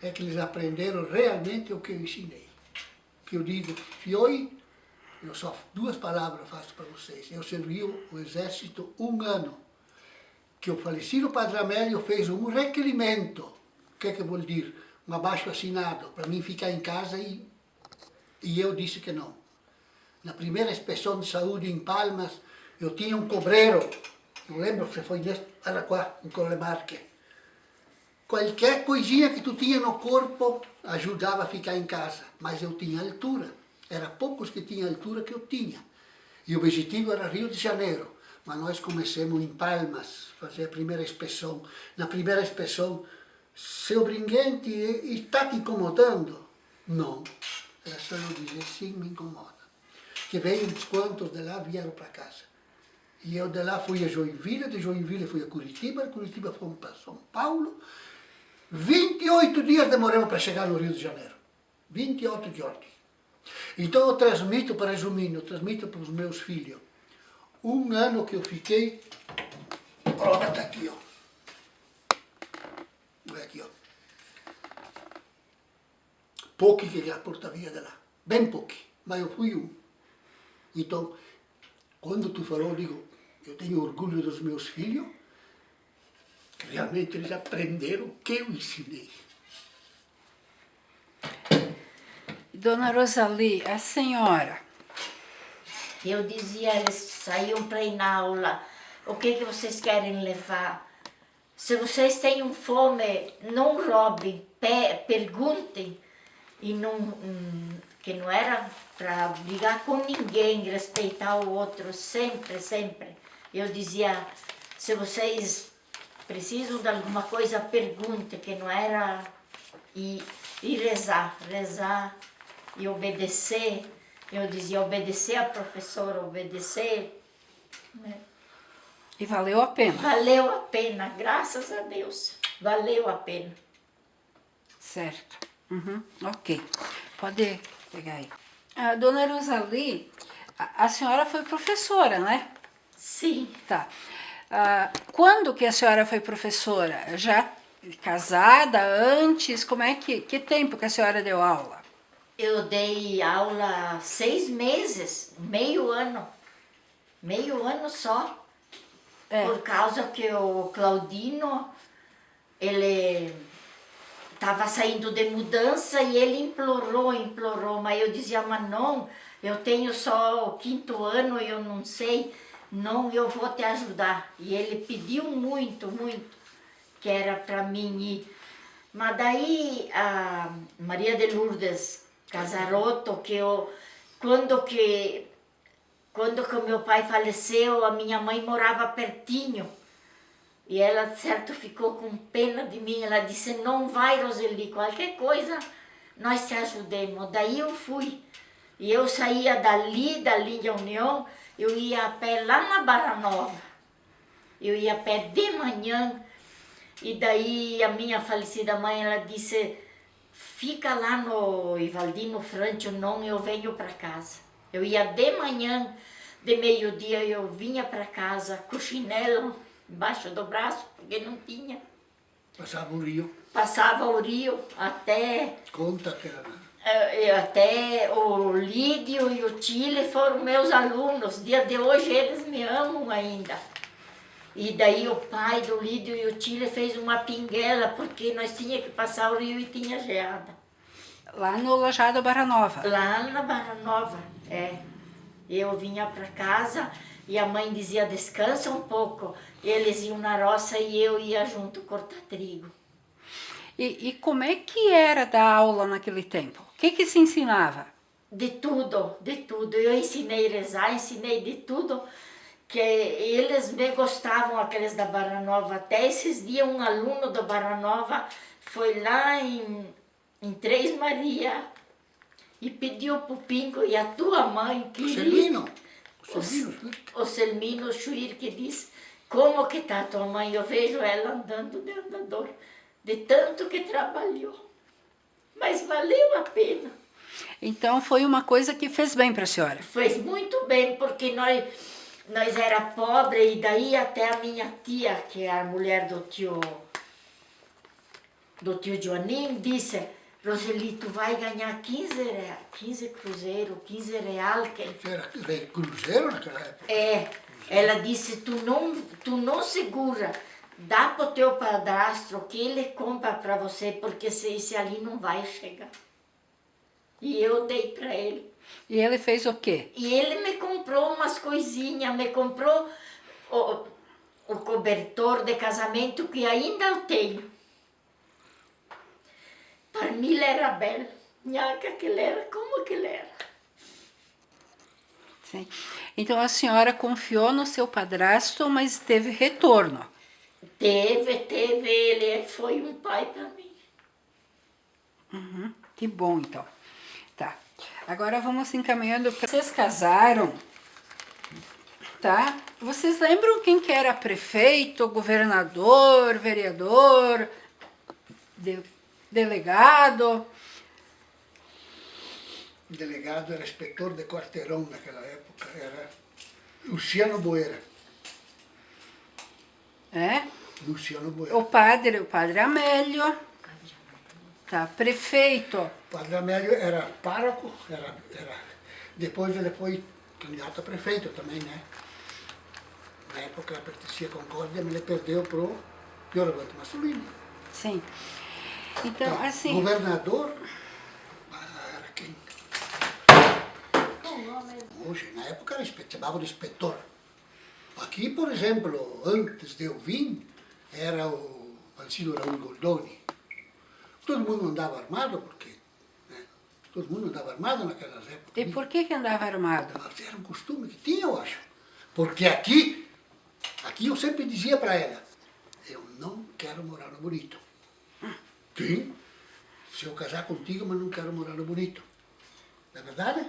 é que eles aprenderam realmente o que eu ensinei. Que eu digo, fioi eu só 2 palavras faço para vocês. Eu servi o exército 1 ano, que o falecido Padre Amélio fez um requerimento. O que vou dizer? Um abaixo assinado, para mim ficar em casa e eu disse que não. Na primeira inspeção de saúde em Palmas, eu tinha um cobreiro, não lembro se foi nesse Araquá, em Colemarque. Qualquer coisinha que tu tinha no corpo ajudava a ficar em casa, mas eu tinha altura. Era poucos que tinham a altura que eu tinha. E o objetivo era Rio de Janeiro. Mas nós começamos em Palmas, fazer a primeira inspeção. Na primeira inspeção, seu Bringuente está te incomodando? Não. Era só eu dizer, sim, me incomoda. Que veio uns quantos de lá vieram para casa. E eu de lá fui a Joinville, de Joinville fui a Curitiba, de Curitiba fomos para São Paulo. 28 dias demoramos para chegar no Rio de Janeiro. 28 dias. Então eu transmito, para resumir, eu transmito para os meus filhos. 1 ano que eu fiquei, olha, está aqui, ó. Olha aqui, ó. Pouco que já portavia de lá. Bem pouco, mas eu fui um. Então, quando tu falou, eu digo, eu tenho orgulho dos meus filhos, que realmente eles aprenderam o que eu ensinei. Dona Rosali, a senhora, Eu dizia, eles saíam para ir na aula, o que vocês querem levar? Se vocês têm fome, não roubem, perguntem. E não, que não era para brigar com ninguém, respeitar o outro, sempre, sempre. Eu dizia, se vocês precisam de alguma coisa, perguntem, que não era... E rezar e obedecer. Eu dizia, obedecer a professora, obedecer. Né? e valeu a pena, Valeu a pena, graças a Deus, valeu a pena. certo? Uhum, ok, pode pegar aí. A Dona Rosali, a senhora foi professora, né? Sim, Tá. Quando que a senhora foi professora? Já casada, antes? Como é que tempo que a senhora deu aula? eu dei aula 6 meses, meio ano só. É. Por causa que o Claudino, ele estava saindo de mudança e ele implorou, mas eu dizia, mas não, eu tenho só o 5º ano, eu não sei, não, eu vou te ajudar. E ele pediu muito, que era para mim ir. Mas daí a Maria de Lourdes Casarotto, quando que o meu pai faleceu, a minha mãe morava pertinho. E ela, certo, ficou com pena de mim. Ela disse, não vai, Roseli, qualquer coisa nós te ajudemos. Daí eu fui. E eu saía dali, da linha União, eu ia a pé lá na Barra Nova. Eu ia a pé de manhã. E daí a minha falecida mãe, ela disse, fica lá no Ivaldino Frantio, não, eu venho para casa. Eu ia de manhã, de meio-dia, eu vinha para casa com chinelo embaixo do braço, porque não tinha. Passava o rio. Passava o rio até... Conta que era. Até o Lídio e o Chile foram meus alunos. Dia de hoje eles me amam ainda. E daí o pai do Lídio e o Chile fez uma pinguela, porque nós tínhamos que passar o rio e tinha geada. Lá no Lajado Barra Nova. Lá na Barra Nova, Eu vinha para casa e a mãe dizia, descansa um pouco. Eles iam na roça e eu ia junto cortar trigo. E como é que era dar aula naquele tempo? O que se ensinava? De tudo, de tudo. Eu ensinei a rezar, ensinei de tudo. Que eles me gostavam, aqueles da Barra Nova. Até esses dias um aluno da Barra Nova foi lá em Três Maria e pediu pro Pingo, e a tua mãe queria... O Selmino Chuir, que disse, como que tá a tua mãe? Eu vejo ela andando de andador, de tanto que trabalhou. Mas valeu a pena. Então foi uma coisa que fez bem para a senhora? Fez muito bem, porque nós era pobre, e daí até a minha tia, que é a mulher do tio Joanim, disse, Roseli, tu vai ganhar 15 cruzeiro, 15 real. Era cruzeiro naquela época? É, ela disse, tu não segura, dá pro teu padrasto que ele compra para você, porque esse ali não vai chegar. E eu dei para ele. E ele fez o quê? E ele me comprou umas coisinhas, me comprou o cobertor de casamento que ainda eu tenho. Para mim ele era belo. Nhaca que ele era, como que ele era. Sim. Então a senhora confiou no seu padrasto, mas teve retorno. Teve, ele foi um pai para mim. Uhum, que bom, então. Tá. Agora vamos encaminhando. Vocês casaram, tá? Vocês lembram quem que era prefeito, governador, vereador, delegado? O delegado era inspetor de quarteirão naquela época, era Luciano Boeira. É? Luciano Boeira. O padre Amélio, tá? Prefeito. O padre Amélio era pároco, depois ele foi candidato a prefeito também, né? Na época ele pertencia à Concórdia, mas ele perdeu pro Pioravante Massolini. Sim. Então, Tá. assim... Governador, era quem? Hoje, na época era chamava de inspetor. Aqui, por exemplo, antes de eu vir, era o falecido Raul Goldoni. Todo mundo andava armado, porque todo mundo andava armado naquelas épocas. E por que andava armado? Mas era um costume que tinha, eu acho. Porque aqui eu sempre dizia para ela, eu não quero morar no Bonito. Sim, se eu casar contigo, mas não quero morar no Bonito. Não é verdade?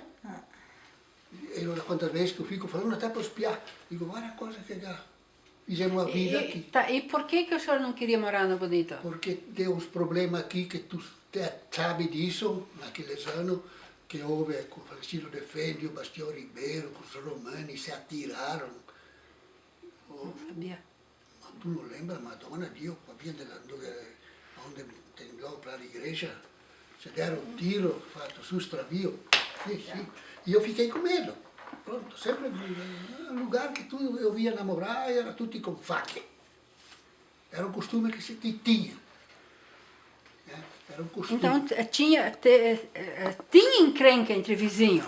E olha quantas vezes que eu fico falando até para espiar. Digo, olha a coisa que já fizemos a vida aqui. Tá, e por que o senhor não queria morar no Bonito? Porque deu uns problemas aqui que tu sabe disso, naqueles anos, que houve com o falecido Defendio, o Bastião Ribeiro, com os romanos, se atiraram. Não sabia. Tu não lembra, Madonna, Dio, onde tem logo para a igreja, se deram um tiro, fatto su stravio. Sim. E eu fiquei com medo. Pronto, sempre no lugar que eu ia namorar, era tudo com faca. Era um costume que se tinha. Era um costume. Então tinha encrenca entre vizinhos?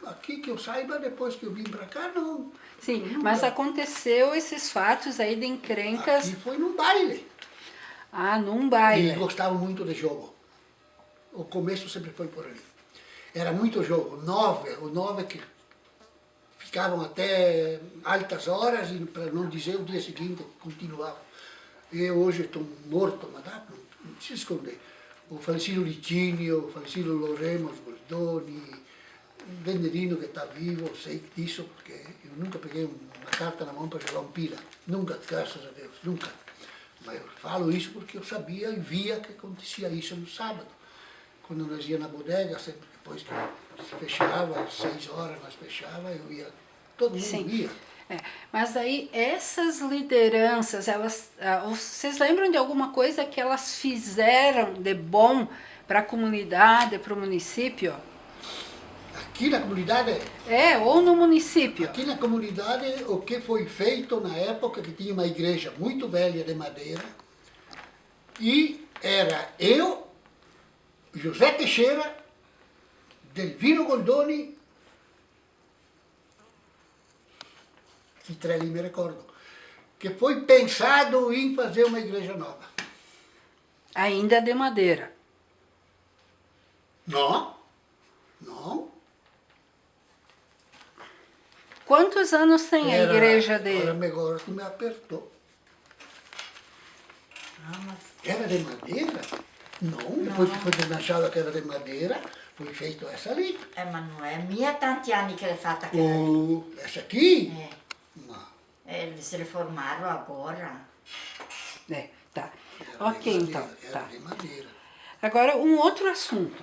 Aqui que eu saiba, depois que eu vim para cá, não. Sim, nunca. mas aconteceu esses fatos aí de encrencas... Aqui foi num baile. Ah, num baile. E gostavam muito de jogo. O começo sempre foi por ali. Era muito jogo, o nove que ficavam até altas horas, e para não dizer o dia seguinte, continuavam. Eu hoje estou morto, mas não precisa esconder. O falecido Licínio, o falecido Loremos Goldoni, o Venderino que está vivo, eu sei disso, porque eu nunca peguei uma carta na mão para jogar um pila. Nunca, graças a Deus, nunca. Mas eu falo isso porque eu sabia e via que acontecia isso no sábado. Quando nós íamos na bodega, sempre depois que se fechava, às 6 horas nós fechava, eu ia, todo mundo Sim. ia. É, mas aí essas lideranças, vocês lembram de alguma coisa que elas fizeram de bom para a comunidade, para o município? Aqui na comunidade, Ou no município? aqui na comunidade, o que foi feito na época que tinha uma igreja muito velha de madeira, e era eu, José Teixeira, Delvino Goldoni, que treli me recordo, que foi pensado em fazer uma igreja nova. Ainda de madeira. Não. Quantos anos tem a igreja dele? Agora tu me apertou. Era de madeira? Não, depois que foi desmanchada que era de madeira, foi feito essa ali. Mas não é minha Tantiane que é fatta aquela. Essa aqui? É. Não. Eles reformaram agora. Tá. Era Ok, de então. madeira, Tá. Era de madeira. Agora, um outro assunto.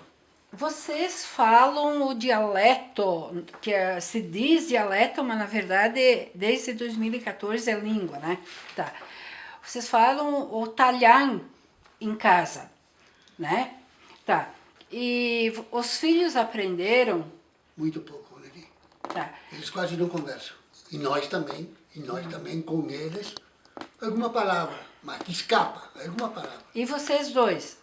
Vocês falam o dialeto, que se diz dialeto, mas na verdade, desde 2014 é língua, né? Tá. Vocês falam o talhão. em casa, né? Tá. E os filhos aprenderam? Muito pouco, Lili. Tá. Eles quase não conversam. E nós também com eles, alguma palavra, mas que escapa, alguma palavra. E vocês dois?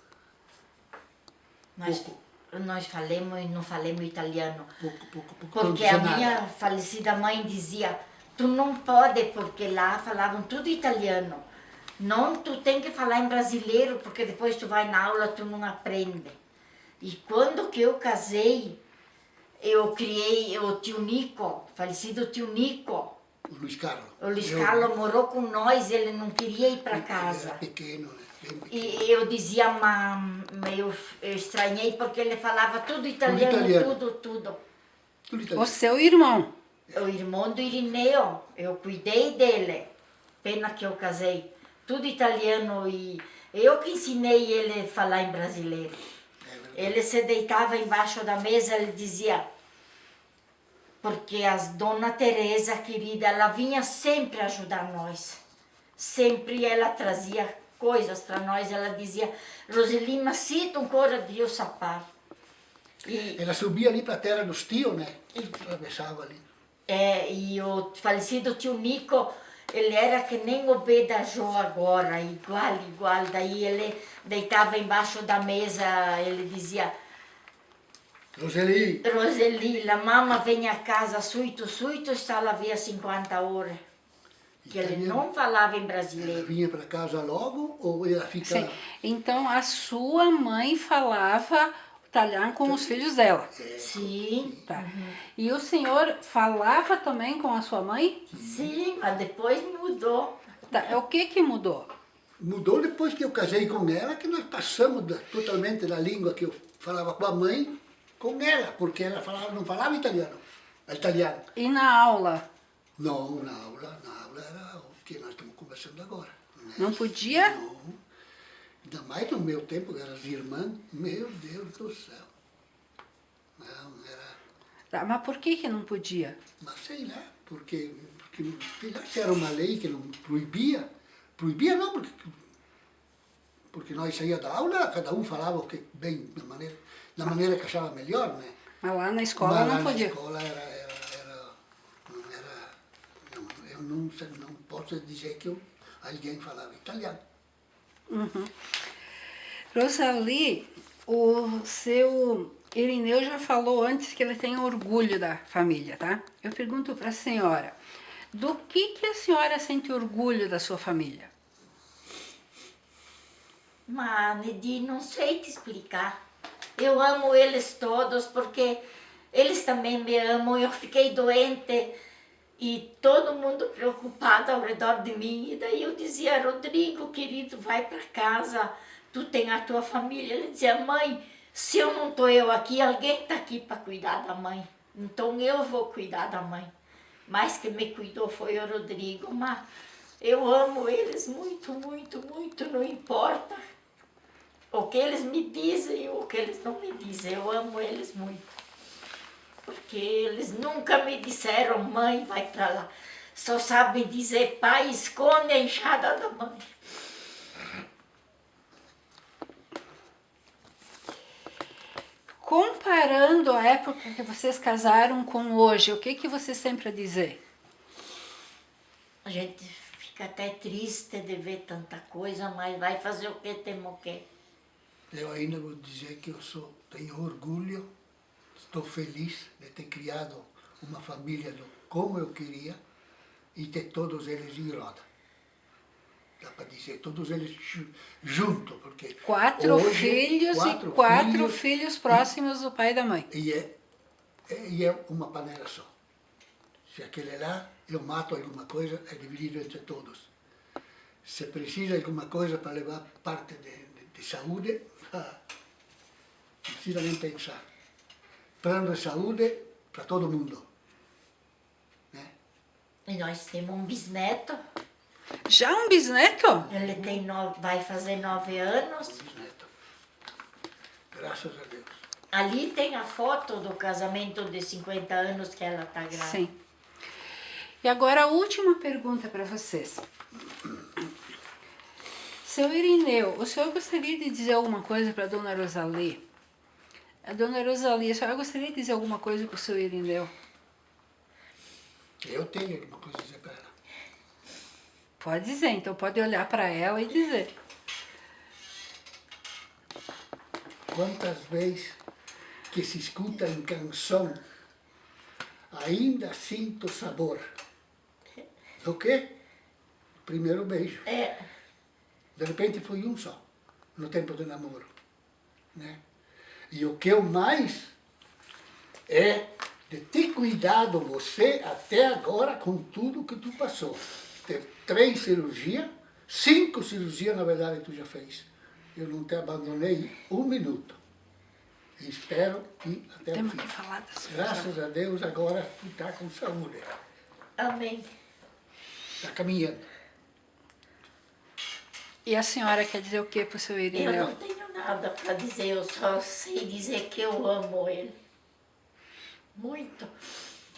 Nós falamos e não falamos italiano. Pouco. Porque a minha falecida mãe dizia, tu não pode, porque lá falavam tudo italiano. Não, tu tem que falar em brasileiro, porque depois tu vai na aula, tu não aprende. E quando que eu casei, eu criei o tio Nico, falecido tio Nico. O Luiz Carlos. O Luiz Carlos morou com nós, ele não queria ir para casa. Ele era pequeno, né? Bem pequeno. E eu dizia, eu estranhei porque ele falava tudo italiano, tudo. Tudo italiano. O seu irmão? O irmão do Irineu, eu cuidei dele, pena que eu casei. Tudo italiano e eu que ensinei ele a falar em brasileiro. Ele se deitava embaixo da mesa, ele dizia, porque a Dona Teresa, querida, ela vinha sempre ajudar nós. Sempre ela trazia coisas para nós, ela dizia, Roselina, sinto ancora de eu sapar. Ela subia ali para a terra dos tios, né? E atravessava ali. E o falecido tio Nico, ele era que nem o Bedajô agora, igual. Daí ele deitava embaixo da mesa, ele dizia, Roseli, la mamma vem a casa, suito, está lá via 50 horas. Que ele não falava em brasileiro. Ela vinha para casa logo ou ela fica... Sim. Então a sua mãe falava italiano com os filhos dela? Sim. Tá. E o senhor falava também com a sua mãe? Sim, mas depois mudou. Tá. O que mudou? Mudou depois que eu casei com ela, que nós passamos totalmente da língua que eu falava com a mãe, com ela, porque ela não falava italiano. E na aula? Não, na aula era o que nós estamos conversando agora. Né? Não podia? Não. Ainda mais no meu tempo, eram as irmãs, meu Deus do céu. Não, era... Tá, mas por que não podia? Mas sei lá, porque sei lá, se era uma lei que não proibia. Proibia não, porque nós saía da aula, cada um falava o que bem, da maneira que achava melhor, né? Mas lá na escola não podia. Na escola eu não posso dizer que alguém falava italiano. Uhum. Rosali, o seu Irineu já falou antes que ele tem orgulho da família, tá? Eu pergunto para a senhora, do que a senhora sente orgulho da sua família? Mas, Nedi, não sei te explicar. Eu amo eles todos porque eles também me amam. Eu fiquei doente e todo mundo preocupado ao redor de mim. E daí eu dizia, Rodrigo, querido, vai para casa, tu tem a tua família. Ele dizia, mãe, se eu não estou eu aqui, alguém está aqui para cuidar da mãe. Então eu vou cuidar da mãe. Mas que me cuidou foi o Rodrigo, mas eu amo eles muito, não importa o que eles me dizem ou o que eles não me dizem, eu amo eles muito. Porque eles nunca me disseram, mãe, vai para lá. Só sabem dizer, pai, esconde a enxada da mãe. Comparando a época que vocês casaram com hoje, o que você sempre a dizer? A gente fica até triste de ver tanta coisa, mas vai fazer o que temos que. Eu ainda vou dizer que tenho orgulho, estou feliz de ter criado uma família como eu queria e ter todos eles em roda. Dá para dizer, todos eles juntos, porque Quatro hoje, filhos e quatro filhos próximos do pai e da mãe. E é uma panela só. Se aquele lá, eu mato alguma coisa, é dividido entre todos. Se precisa de alguma coisa para levar parte de saúde, não precisa nem pensar. Plano de saúde para todo mundo. Né? E nós temos um bisneto. Já um bisneto? Ele vai fazer 9 anos. Bisneto. Graças a Deus. Ali tem a foto do casamento de 50 anos que ela está grávida. Sim. E agora a última pergunta para vocês. Seu Irineu, o senhor gostaria de dizer alguma coisa para a dona Rosalie? A dona Rosalie, a senhora gostaria de dizer alguma coisa para o seu Irineu? Eu tenho alguma coisa a dizer para ela. Pode dizer, então pode olhar para ela e dizer. Quantas vezes que se escuta em canção, ainda sinto sabor. Do quê? Primeiro beijo. De repente foi um só, no tempo do namoro. Né? E o que eu mais é de ter cuidado você até agora com tudo que tu passou. Teve 3 cirurgias, 5 cirurgias na verdade tu já fez. Eu não te abandonei um minuto. E espero ir até o Temos fim. que falar da senhora. Graças a Deus agora tu está com saúde. Amém. Está caminhando. E a senhora quer dizer o que para o seu Eu Irineu? não tenho nada para dizer, eu só sei dizer que eu amo ele. Muito.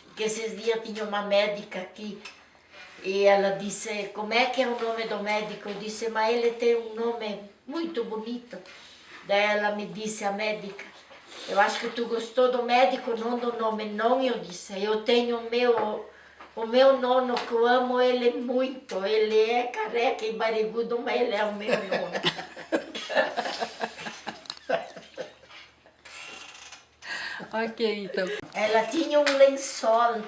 Porque esses dias tinha uma médica aqui e ela disse, como é que é o nome do médico? Eu disse, mas ele tem um nome muito bonito. Daí ela me disse, a médica, eu acho que tu gostou do médico, não do nome. Não, eu disse, eu tenho o meu nono, que eu amo ele muito. Ele é careca e barrigudo, mas ele é o meu nono. Ok, então. Ela tinha um lençol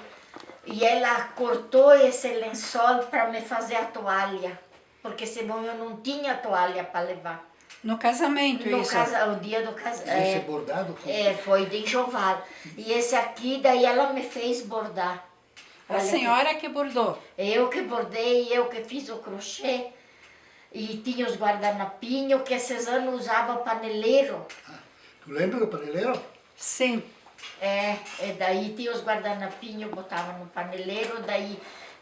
e ela cortou esse lençol para me fazer a toalha, porque senão eu não tinha toalha para levar. No casamento, No isso. o dia do Esse casamento. bordado foi... Foi de enxoval. E esse aqui, daí ela me fez bordar. A Olha senhora que bordou. aqui. Eu que bordei, eu que fiz o crochê. E tinha os guardanapinhos que esses anos usava paneleiro. Tu lembra do paneleiro? Sim. E daí tinha os guardanapinhos, botava no paneleiro, daí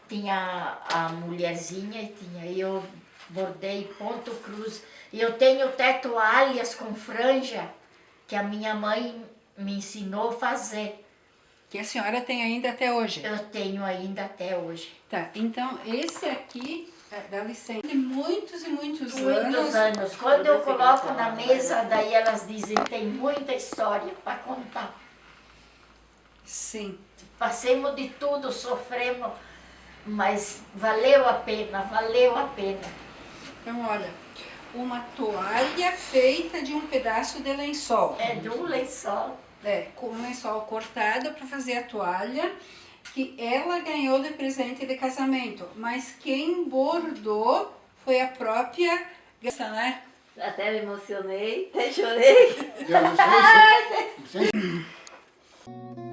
tinha a mulherzinha e tinha eu bordei ponto cruz. E eu tenho até toalhas com franja que a minha mãe me ensinou a fazer. Que a senhora tem ainda até hoje. Eu tenho ainda até hoje. Tá, então esse aqui, dá licença, de muitos e muitos Muitos anos. Quando eu coloco na mesa, daí elas dizem tem muita história para contar. Sim. Passemos de tudo, sofremos, mas valeu a pena, valeu a pena. Então, olha, uma toalha feita de um pedaço de lençol. É de um lençol. Com um lençol cortado para fazer a toalha, que ela ganhou de presente de casamento. Mas quem bordou foi a própria Gasta, né? Até me emocionei, até chorei. Eu não sei se...